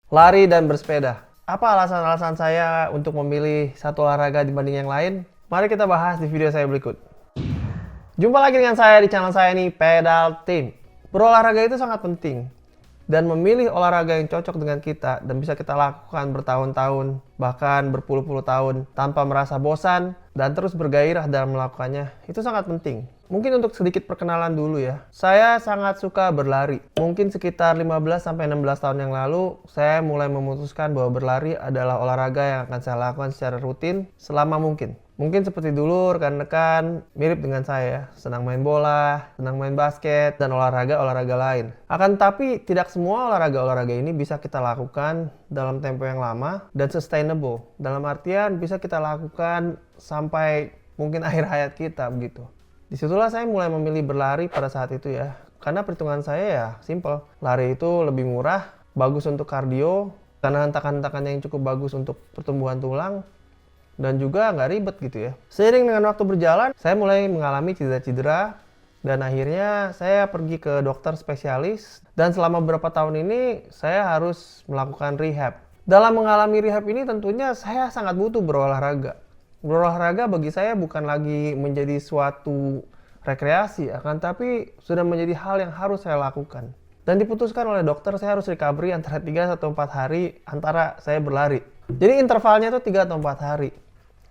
Lari dan bersepeda. Apa alasan-alasan saya untuk memilih satu olahraga dibanding yang lain? Mari kita bahas di video saya berikut. Jumpa lagi dengan saya di channel saya nih, Pedal Team. Berolahraga itu sangat penting. Dan memilih olahraga yang cocok dengan kita dan bisa kita lakukan bertahun-tahun, bahkan berpuluh-puluh tahun tanpa merasa bosan dan terus bergairah dalam melakukannya, itu sangat penting. Mungkin untuk sedikit perkenalan dulu ya. Saya sangat suka berlari. Mungkin sekitar 15-16 tahun yang lalu, saya mulai memutuskan bahwa berlari adalah olahraga yang akan saya lakukan secara rutin selama mungkin. Mungkin seperti dulu rekan-rekan mirip dengan saya, senang main bola, senang main basket, dan olahraga-olahraga lain. Akan tapi tidak semua olahraga-olahraga ini bisa kita lakukan dalam tempo yang lama dan sustainable. Dalam artian bisa kita lakukan sampai mungkin akhir hayat kita begitu. Disitulah saya mulai memilih berlari pada saat itu ya. Karena perhitungan saya ya simple. Lari itu lebih murah, bagus untuk kardio, karena hentakan-hentakan yang cukup bagus untuk pertumbuhan tulang, dan juga nggak ribet gitu ya. Seiring dengan waktu berjalan, saya mulai mengalami cedera-cedera, dan akhirnya saya pergi ke dokter spesialis, dan selama beberapa tahun ini saya harus melakukan rehab. Dalam mengalami rehab ini tentunya saya sangat butuh berolahraga. Berolahraga bagi saya bukan lagi menjadi suatu rekreasi, akan tapi sudah menjadi hal yang harus saya lakukan. Dan diputuskan oleh dokter saya harus recovery antara 3 atau 4 hari antara saya berlari. Jadi intervalnya itu 3 atau 4 hari.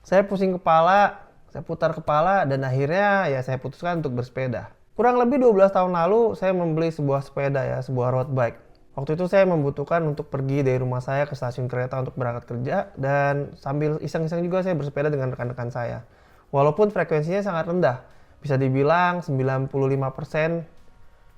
Saya pusing kepala, saya putar kepala, dan akhirnya ya saya putuskan untuk bersepeda. Kurang lebih 12 tahun lalu saya membeli sebuah sepeda ya, sebuah road bike. Waktu itu saya membutuhkan untuk pergi dari rumah saya ke stasiun kereta untuk berangkat kerja, dan sambil iseng-iseng juga saya bersepeda dengan rekan-rekan saya. Walaupun frekuensinya sangat rendah, bisa dibilang 95%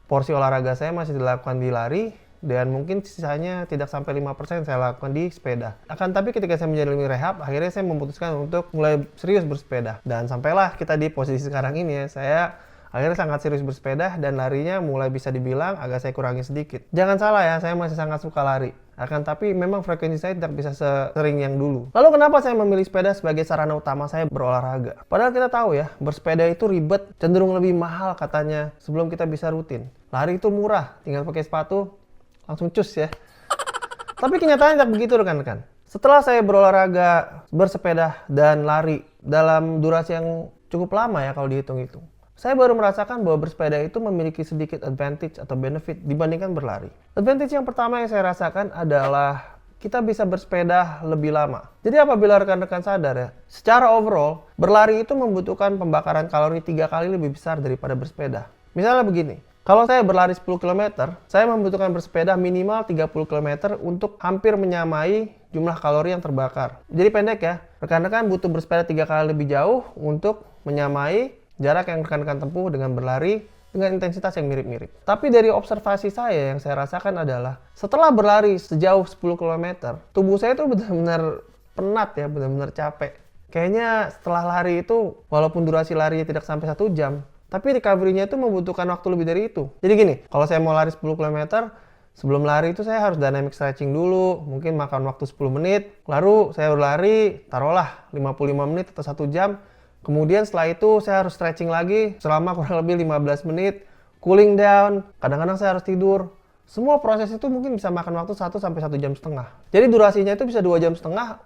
porsi olahraga saya masih dilakukan di lari, dan mungkin sisanya tidak sampai 5% saya lakukan di sepeda. Akan tapi ketika saya menjalani rehab, akhirnya saya memutuskan untuk mulai serius bersepeda. Dan sampailah kita di posisi sekarang ini ya, saya akhirnya sangat serius bersepeda dan larinya mulai bisa dibilang agak saya kurangi sedikit. Jangan salah ya, saya masih sangat suka lari. Akan tapi memang frekuensi saya tidak bisa sering yang dulu. Lalu kenapa saya memilih sepeda sebagai sarana utama saya berolahraga? Padahal kita tahu ya, bersepeda itu ribet, cenderung lebih mahal katanya sebelum kita bisa rutin. Lari itu murah, tinggal pakai sepatu, langsung cus ya. Tapi kenyataannya tidak begitu rekan-rekan. Setelah saya berolahraga, bersepeda, dan lari dalam durasi yang cukup lama ya kalau dihitung-hitung, saya baru merasakan bahwa bersepeda itu memiliki sedikit advantage atau benefit dibandingkan berlari. Advantage yang pertama yang saya rasakan adalah kita bisa bersepeda lebih lama. Jadi apabila rekan-rekan sadar ya, secara overall, berlari itu membutuhkan pembakaran kalori 3 kali lebih besar daripada bersepeda. Misalnya begini, kalau saya berlari 10 km, saya membutuhkan bersepeda minimal 30 km untuk hampir menyamai jumlah kalori yang terbakar. Jadi pendek ya, rekan-rekan butuh bersepeda 3 kali lebih jauh untuk menyamai jarak yang rekan-rekan tempuh dengan berlari dengan intensitas yang mirip-mirip. Tapi dari observasi saya yang saya rasakan adalah setelah berlari sejauh 10 km, tubuh saya itu benar-benar penat ya, benar-benar capek. Kayaknya setelah lari itu, walaupun durasi larinya tidak sampai 1 jam, tapi recovery-nya itu membutuhkan waktu lebih dari itu. Jadi gini, kalau saya mau lari 10 km, sebelum lari itu saya harus dynamic stretching dulu, mungkin makan waktu 10 menit, lalu saya berlari, taruhlah 55 menit atau 1 jam, kemudian setelah itu saya harus stretching lagi selama kurang lebih 15 menit, cooling down, kadang-kadang saya harus tidur. Semua proses itu mungkin bisa makan waktu 1-1,5 jam. Jadi durasinya itu bisa 2,5 jam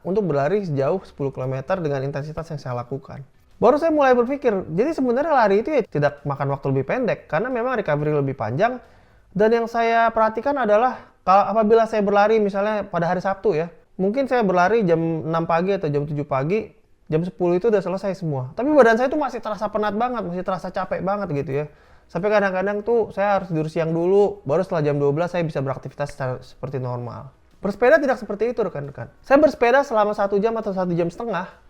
untuk berlari sejauh 10 km dengan intensitas yang saya lakukan. Baru saya mulai berpikir, jadi sebenarnya lari itu ya tidak makan waktu lebih pendek, karena memang recovery lebih panjang. Dan yang saya perhatikan adalah, kalau apabila saya berlari misalnya pada hari Sabtu ya, mungkin saya berlari jam 6 pagi atau jam 7 pagi, jam 10 itu udah selesai semua. Tapi badan saya tuh masih terasa penat banget, masih terasa capek banget gitu ya. Sampai kadang-kadang tuh saya harus tidur siang dulu, baru setelah jam 12 saya bisa beraktivitas seperti normal. Bersepeda tidak seperti itu rekan-rekan. Saya bersepeda selama 1 jam atau 1,5 jam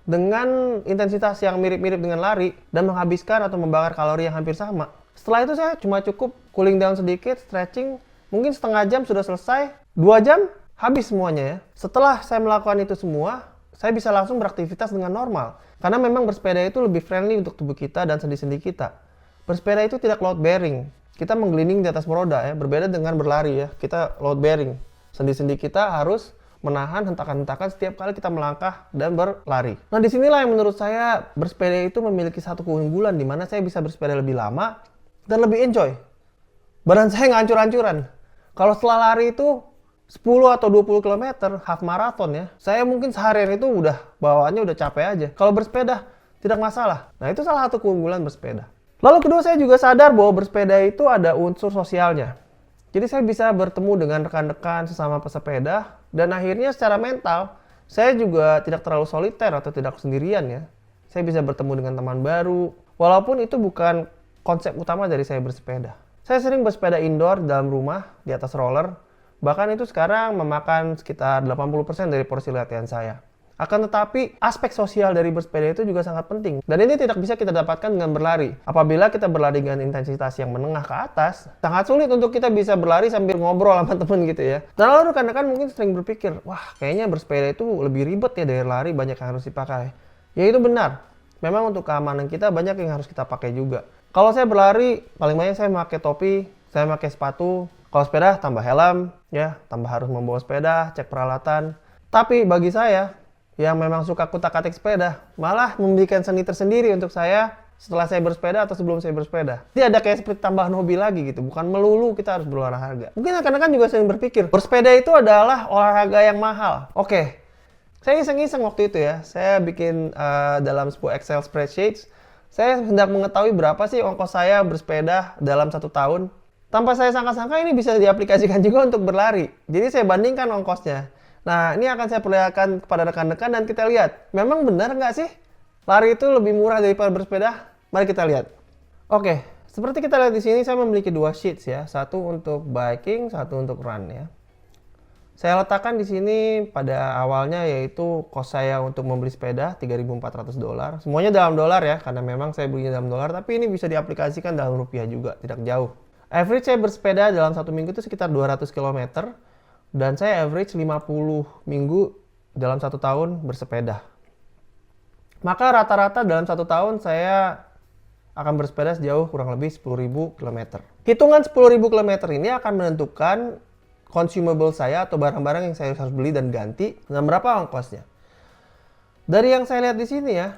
dengan intensitas yang mirip-mirip dengan lari dan menghabiskan atau membakar kalori yang hampir sama. Setelah itu saya cuma cukup cooling down sedikit, stretching, mungkin setengah jam sudah selesai, 2 jam habis semuanya ya. Setelah saya melakukan itu semua, saya bisa langsung beraktivitas dengan normal. Karena memang bersepeda itu lebih friendly untuk tubuh kita dan sendi-sendi kita. Bersepeda itu tidak load bearing. Kita menggelinding di atas roda ya, berbeda dengan berlari ya. Kita load bearing. Sendi-sendi kita harus menahan hentakan-hentakan setiap kali kita melangkah dan berlari. Nah, disinilah yang menurut saya bersepeda itu memiliki satu keunggulan di mana saya bisa bersepeda lebih lama dan lebih enjoy. Badan saya nggak hancur-hancuran. Kalau setelah lari itu 10 atau 20 kilometer, half marathon ya. Saya mungkin seharian itu udah bawaannya udah capek aja. Kalau bersepeda, tidak masalah. Nah, itu salah satu keunggulan bersepeda. Lalu kedua, saya juga sadar bahwa bersepeda itu ada unsur sosialnya. Jadi saya bisa bertemu dengan rekan-rekan sesama pesepeda, dan akhirnya secara mental, saya juga tidak terlalu soliter atau tidak sendirian ya. Saya bisa bertemu dengan teman baru, walaupun itu bukan konsep utama dari saya bersepeda. Saya sering bersepeda indoor di dalam rumah, di atas roller. Bahkan itu sekarang memakan sekitar 80% dari porsi latihan saya. Akan tetapi, aspek sosial dari bersepeda itu juga sangat penting. Dan ini tidak bisa kita dapatkan dengan berlari. Apabila kita berlari dengan intensitas yang menengah ke atas, sangat sulit untuk kita bisa berlari sambil ngobrol sama temen gitu ya. Dan lalu rekan-rekan mungkin sering berpikir, wah kayaknya bersepeda itu lebih ribet ya dari lari, banyak yang harus dipakai. Ya itu benar. Memang untuk keamanan kita banyak yang harus kita pakai juga. Kalau saya berlari, paling banyak saya pakai topi, saya pakai sepatu. Kalau sepeda, tambah helm, ya, tambah harus membawa sepeda, cek peralatan. Tapi bagi saya, yang memang suka kutak-katik sepeda, malah membuat seni tersendiri untuk saya setelah saya bersepeda atau sebelum saya bersepeda. Jadi ada kayak seperti tambahan hobi lagi gitu, bukan melulu kita harus berolahraga. Mungkin rekan-rekan juga sering berpikir, bersepeda itu adalah olahraga yang mahal. Oke, saya iseng-iseng waktu itu ya, saya bikin dalam sebuah Excel spreadsheet, saya hendak mengetahui berapa sih ongkos saya bersepeda dalam 1 tahun. Tanpa saya sangka-sangka ini bisa diaplikasikan juga untuk berlari. Jadi saya bandingkan ongkosnya. Nah, ini akan saya perlihatkan kepada rekan-rekan dan kita lihat. Memang benar nggak sih? Lari itu lebih murah daripada bersepeda? Mari kita lihat. Oke, seperti kita lihat di sini saya memiliki 2 sheets ya. Satu untuk biking, satu untuk run ya. Saya letakkan di sini pada awalnya yaitu cost saya untuk membeli sepeda $3.400. Semuanya dalam dolar ya, karena memang saya belinya dalam dolar. Tapi ini bisa diaplikasikan dalam rupiah juga, tidak jauh. Average saya bersepeda dalam 1 minggu itu sekitar 200 km. Dan saya average 50 minggu dalam 1 tahun bersepeda. Maka rata-rata dalam 1 tahun saya akan bersepeda sejauh kurang lebih 10.000 km. Hitungan 10.000 km ini akan menentukan consumable saya atau barang-barang yang saya harus beli dan ganti dan berapa ongkosnya. Dari yang saya lihat di sini ya,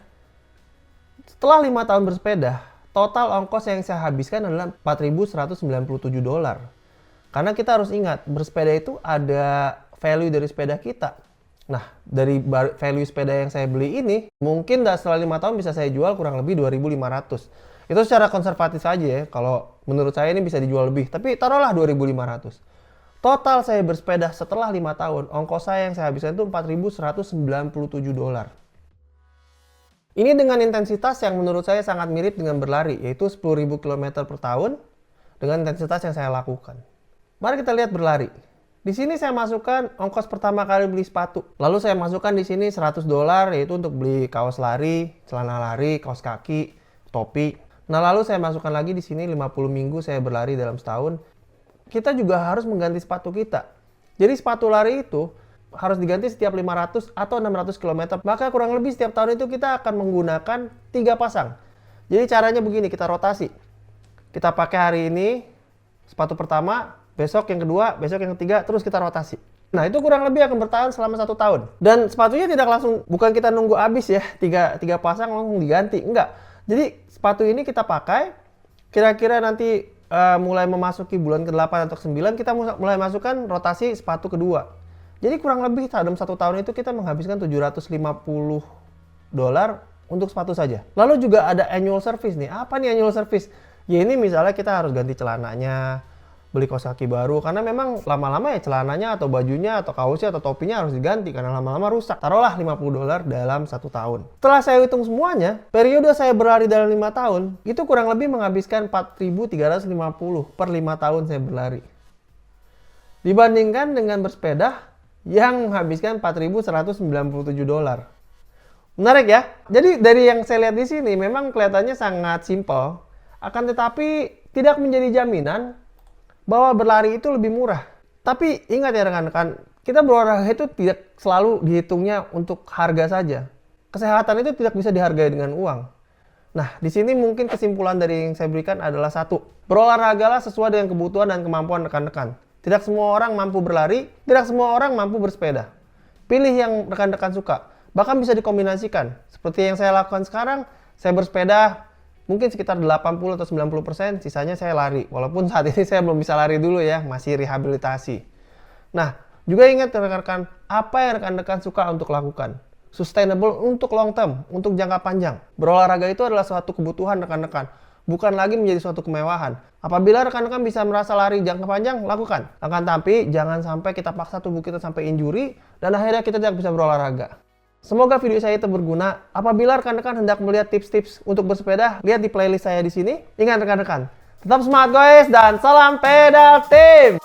setelah 5 tahun bersepeda, total ongkos yang saya habiskan adalah $4.197. Karena kita harus ingat, bersepeda itu ada value dari sepeda kita. Nah, dari value sepeda yang saya beli ini, mungkin setelah 5 tahun bisa saya jual kurang lebih 2.500. Itu secara konservatif saja ya, kalau menurut saya ini bisa dijual lebih. Tapi taruhlah 2.500. Total saya bersepeda setelah 5 tahun, ongkos saya yang saya habiskan itu $4.197. Ini dengan intensitas yang menurut saya sangat mirip dengan berlari, yaitu 10.000 km per tahun dengan intensitas yang saya lakukan. Mari kita lihat berlari. Di sini saya masukkan ongkos pertama kali beli sepatu. Lalu saya masukkan di sini $100 yaitu untuk beli kaos lari, celana lari, kaos kaki, topi. Nah, lalu saya masukkan lagi di sini 50 minggu saya berlari dalam setahun. Kita juga harus mengganti sepatu kita. Jadi sepatu lari itu harus diganti setiap 500 atau 600 km. Maka kurang lebih setiap tahun itu kita akan menggunakan 3 pasang. Jadi caranya begini, kita rotasi. Kita pakai hari ini sepatu pertama, besok yang kedua, besok yang ketiga, terus kita rotasi. Nah, itu kurang lebih akan bertahan selama 1 tahun. Dan sepatunya tidak langsung, bukan kita nunggu habis ya, 3 pasang langsung diganti. Enggak. Jadi sepatu ini kita pakai, kira-kira nanti mulai memasuki bulan ke-8 atau ke-9, kita mulai masukkan rotasi sepatu kedua. Jadi kurang lebih dalam 1 tahun itu kita menghabiskan $750 untuk sepatu saja. Lalu juga ada annual service nih. Apa nih annual service? Ya ini misalnya kita harus ganti celananya, beli kaos kaki baru. Karena memang lama-lama ya celananya atau bajunya atau kaosnya atau topinya harus diganti. Karena lama-lama rusak. Taruhlah $50 dalam 1 tahun. Setelah saya hitung semuanya, periode saya berlari dalam 5 tahun, itu kurang lebih menghabiskan $4.350 per 5 tahun saya berlari. Dibandingkan dengan bersepeda, yang menghabiskan $4.197. Menarik ya? Jadi dari yang saya lihat di sini memang kelihatannya sangat simpel, akan tetapi tidak menjadi jaminan bahwa berlari itu lebih murah. Tapi ingat ya rekan-rekan, kita berolahraga itu tidak selalu dihitungnya untuk harga saja. Kesehatan itu tidak bisa dihargai dengan uang. Nah, di sini mungkin kesimpulan dari yang saya berikan adalah 1. Berolahragalah sesuai dengan kebutuhan dan kemampuan rekan-rekan. Tidak semua orang mampu berlari, tidak semua orang mampu bersepeda. Pilih yang rekan-rekan suka. Bahkan bisa dikombinasikan. Seperti yang saya lakukan sekarang, saya bersepeda mungkin sekitar 80 atau 90%, sisanya saya lari. Walaupun saat ini saya belum bisa lari dulu ya, masih rehabilitasi. Nah, Juga ingat rekan-rekan, apa yang rekan-rekan suka untuk lakukan. Sustainable untuk long term, untuk jangka panjang. Berolahraga itu adalah suatu kebutuhan rekan-rekan, bukan lagi menjadi suatu kemewahan. Apabila rekan-rekan bisa merasa lari jangka panjang, lakukan. Akan tapi, jangan sampai kita paksa tubuh kita sampai injury, dan akhirnya kita tidak bisa berolahraga. Semoga video saya itu berguna. Apabila rekan-rekan hendak melihat tips-tips untuk bersepeda, lihat di playlist saya di sini. Ingat rekan-rekan, tetap semangat guys, dan salam pedal team!